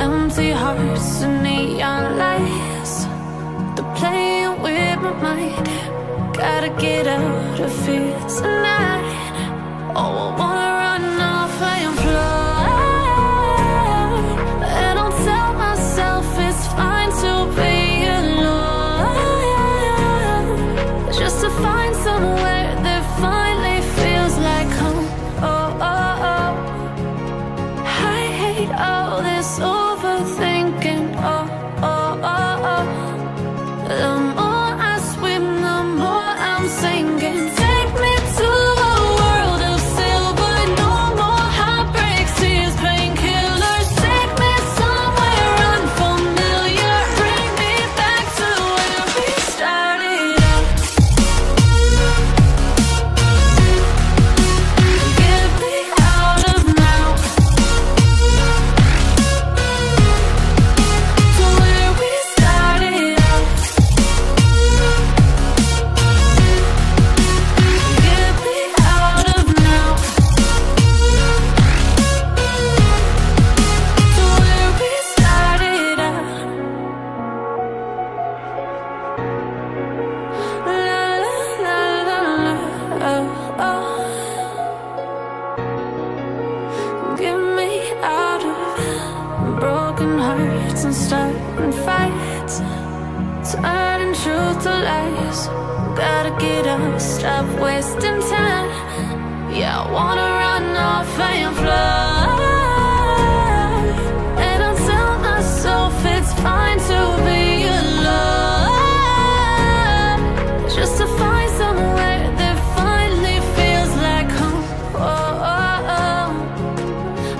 empty hearts and neon lights. They're playing with my mind. Gotta get out of here tonight. Oh, I wanna run off and fly. And I'll tell myself it's fine to be alone, just to find somewhere that finally feels like home. Oh, oh, oh. I hate all this overthinking. Oh, oh, oh, oh. The more I swim, the more I'm sinking. Take me to a world of silver. No more heartbreaks, tears, painkillers. Take me somewhere unfamiliar. Bring me back to where we started out. Get me out of now, to where we started out. Get me out of now, to where we started out. La la la la la, oh, oh. Get me out of broken hearts and starting fights, turning truth to lies. Gotta get up, stop wasting time. Yeah, I wanna run off and fly. And I'll tell myself it's fine to be alone, just to find somewhere that finally feels like home. Oh, oh, oh.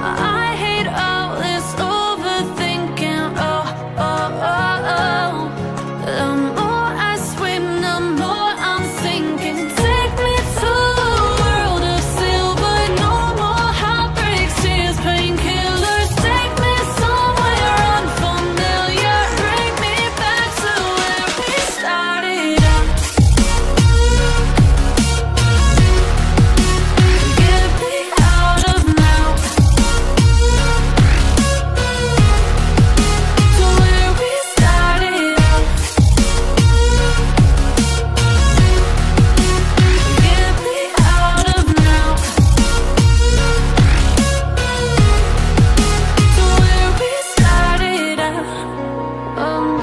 I hate all this overthinking. Oh, oh, oh, oh. The more I swim, the more I'm sinking. Take me to a world of silver. No more heartbreaks, tears, painkillers. Take me somewhere unfamiliar. Bring me back to where we started out. Get me out of now, to where we started out. Get me out of now, to where we started out.